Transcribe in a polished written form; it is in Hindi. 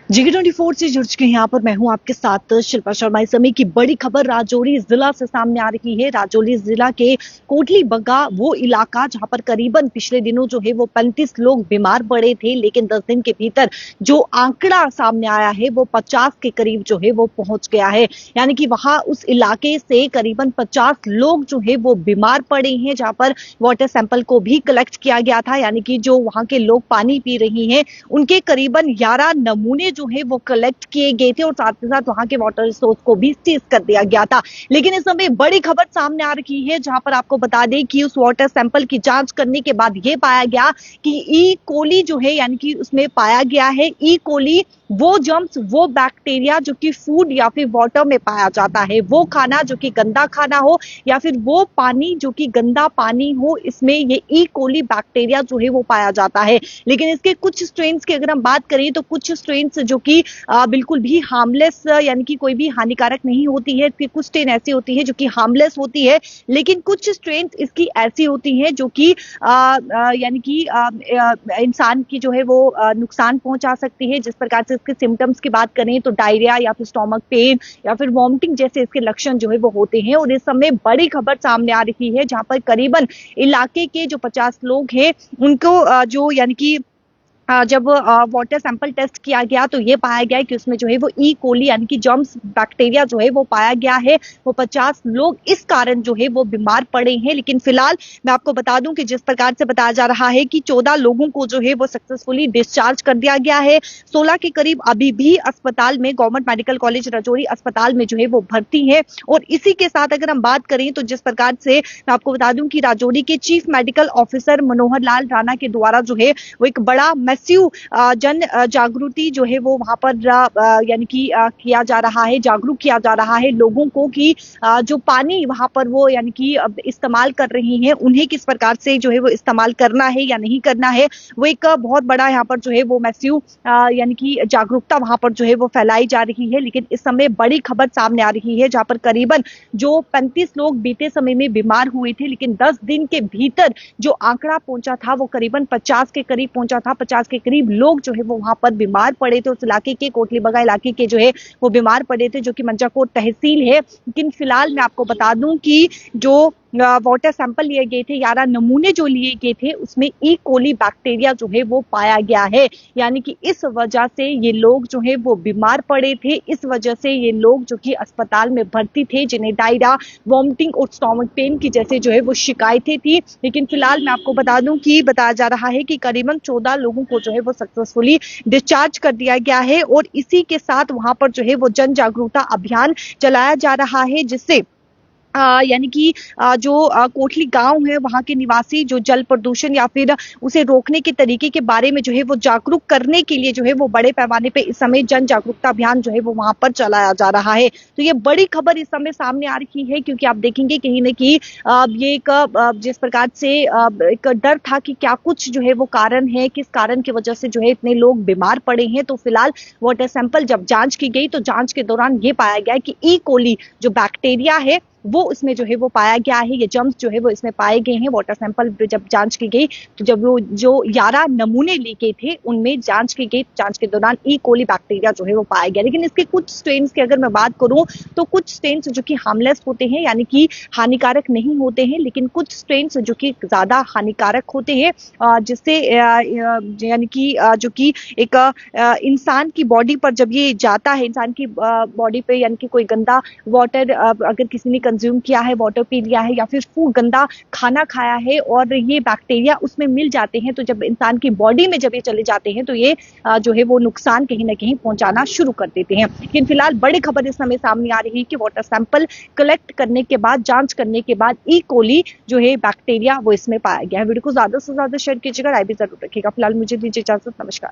G24 से जुड़ चुके हैं यहाँ पर मैं हूँ आपके साथ शिल्पा शर्मा। इस समय की बड़ी खबर राजौरी जिला से सामने आ रही है। राजौरी जिला के कोटली बग्गा वो इलाका जहाँ पर करीबन पिछले दिनों जो है वो 35 लोग बीमार पड़े थे, लेकिन 10 दिन के भीतर जो आंकड़ा सामने आया है वो 50 के करीब जो है वो पहुंच गया है। यानी कि वहां उस इलाके से करीबन 50 लोग जो है वो बीमार पड़े हैं, जहाँ पर वाटर सैंपल को भी कलेक्ट किया गया था। यानी कि जो वहां के लोग पानी पी रही हैं उनके करीबन 11 नमूने जो है वो कलेक्ट किए गए थे और साथ ही साथ वहां के वाटर रिसोर्स को भी सीज कर दिया गया था। लेकिन इस समय बड़ी खबर सामने आ रही है, जहां पर आपको बता दें कि उस वाटर सैंपल की जांच करने के बाद यह पाया गया कि ई कोली जो है, यानी कि उसमें पाया गया है ई कोली वो जर्म्स, वो बैक्टीरिया जो कि फूड या फिर वाटर में पाया जाता है, वो खाना जो कि गंदा खाना हो या फिर वो पानी जो कि गंदा पानी हो, इसमें ये ई कोली बैक्टीरिया जो है वो पाया जाता है। लेकिन इसके कुछ स्ट्रेन्स की अगर हम बात करें तो कुछ स्ट्रेन्स जो कि बिल्कुल भी हार्मलेस यानी कि कोई भी हानिकारक नहीं होती है। इसकी कुछ स्ट्रेन ऐसी होती है जो कि हार्मलेस होती है, लेकिन कुछ स्ट्रेन्स इसकी ऐसी होती हैं जो कि यानी कि इंसान की जो है वो नुकसान पहुंचा सकती है। जिस प्रकार से इसके सिम्टम्स की बात करें तो डायरिया या फिर स्टोमक पेन या फिर वॉमिटिंग जैसे इसके लक्षण जो है वो होते हैं। और इस समय बड़ी खबर सामने आ रही है, जहां पर करीबन इलाके के जो 50 लोग हैं उनको जो यानी कि जब वाटर सैंपल टेस्ट किया गया तो ये पाया गया है कि उसमें जो है वो ई कोली यानी कि जर्म्स बैक्टीरिया जो है वो पाया गया है। वो 50 लोग इस कारण जो है वो बीमार पड़े हैं। लेकिन फिलहाल मैं आपको बता दूं कि जिस प्रकार से बताया जा रहा है कि 14 लोगों को जो है वो सक्सेसफुली डिस्चार्ज कर दिया गया है। 16 के करीब अभी भी अस्पताल में, गवर्नमेंट मेडिकल कॉलेज राजौरी अस्पताल में जो है वो भर्ती है। और इसी के साथ अगर हम बात करें तो जिस प्रकार से मैं आपको बता दूं कि राजौरी के chief medical officer Manohar Lal Rana के द्वारा जो है वो एक बड़ा जन जागृति जो है वो वहां पर यानी कि किया जा रहा है, जागरूक किया जा रहा है लोगों को कि जो पानी वहां पर वो यानी कि इस्तेमाल कर रही हैं उन्हें किस प्रकार से जो है वो इस्तेमाल करना है या नहीं करना है। वो एक बहुत बड़ा यहाँ पर जो है वो मैसिव यानी कि जागरूकता वहां पर जो है वो फैलाई जा रही है। लेकिन इस समय बड़ी खबर सामने आ रही है, जहां पर करीबन जो 35 लोग बीते समय में बीमार हुए थे, लेकिन 10 दिन के भीतर जो आंकड़ा पहुंचा था वो करीबन 50 के करीब पहुंचा था। 50 के करीब लोग जो है वो वहां पर बीमार पड़े थे। उस इलाके के कोटली बग्गा इलाके के जो है वो बीमार पड़े थे, जो कि मंजाकोट तहसील है। लेकिन फिलहाल मैं आपको बता दूं कि जो वाटर सैंपल लिए गए थे, 11 नमूने जो लिए गए थे उसमें ई कोली बैक्टीरिया जो है वो पाया गया है। यानी कि इस वजह से ये लोग जो है वो बीमार पड़े थे। इस वजह से ये लोग जो कि अस्पताल में भर्ती थे, जिन्हें डायरिया, वॉमिटिंग और स्टोमक पेन की जैसे जो है वो शिकायतें थी। लेकिन फिलहाल मैं आपको बता दूं कि बताया जा रहा है कि करीबन 14 लोगों को जो है वो सक्सेसफुली डिस्चार्ज कर दिया गया है। और इसी के साथ वहां पर जो है वो जन जागरूकता अभियान चलाया जा रहा है, जिससे यानी कि जो कोटली गांव है वहां के निवासी जो जल प्रदूषण या फिर उसे रोकने के तरीके के बारे में जो है वो जागरूक करने के लिए जो है वो बड़े पैमाने पे इस समय जन जागरूकता अभियान जो है वो वहां पर चलाया जा रहा है। तो ये बड़ी खबर इस समय सामने आ रही है, क्योंकि आप देखेंगे कहीं ना कहीं ये एक जिस प्रकार से एक डर था कि क्या कुछ जो है वो कारण है, किस कारण की वजह से जो है इतने लोग बीमार पड़े हैं। तो फिलहाल वाटर सैंपल जब जांच की गई तो जांच के दौरान ये पाया गया कि ई कोली जो बैक्टीरिया है वो इसमें जो है वो पाया गया है। ये जर्म्स जो है वो इसमें पाए गए हैं। वाटर सैंपल जब जांच की गई तो जब वो जो 11 नमूने लिए थे उनमें जांच की गई, जांच के दौरान ई कोली बैक्टीरिया जो है वो पाया गया। लेकिन इसके कुछ स्ट्रेन्स की अगर मैं बात करूं तो कुछ स्ट्रेन्स जो कि हार्मलेस होते हैं, यानी कि हानिकारक नहीं होते हैं, लेकिन कुछ स्ट्रेन्स जो कि ज्यादा हानिकारक होते हैं, जिससे यानी कि जो कि एक इंसान की बॉडी पर जब ये जाता है, इंसान की बॉडी पे यानी कि कोई गंदा वाटर अगर किसी ने कंज्यूम किया है, वाटर पी लिया है या फिर फूड गंदा खाना खाया है और ये बैक्टीरिया उसमें मिल जाते हैं, तो जब इंसान की बॉडी में जब ये चले जाते हैं तो ये जो है वो नुकसान कहीं ना कहीं पहुंचाना शुरू कर देते हैं। लेकिन फिलहाल बड़ी खबर इस समय सामने आ रही है कि वाटर सैंपल कलेक्ट करने के बाद, जांच करने के बाद ई कोली जो है बैक्टीरिया वो इसमें पाया गया है। वीडियो को ज्यादा से ज्यादा शेयर कीजिएगा, राय भी जरूर रखिएगा। फिलहाल मुझे दीजिए इजाजत, नमस्कार।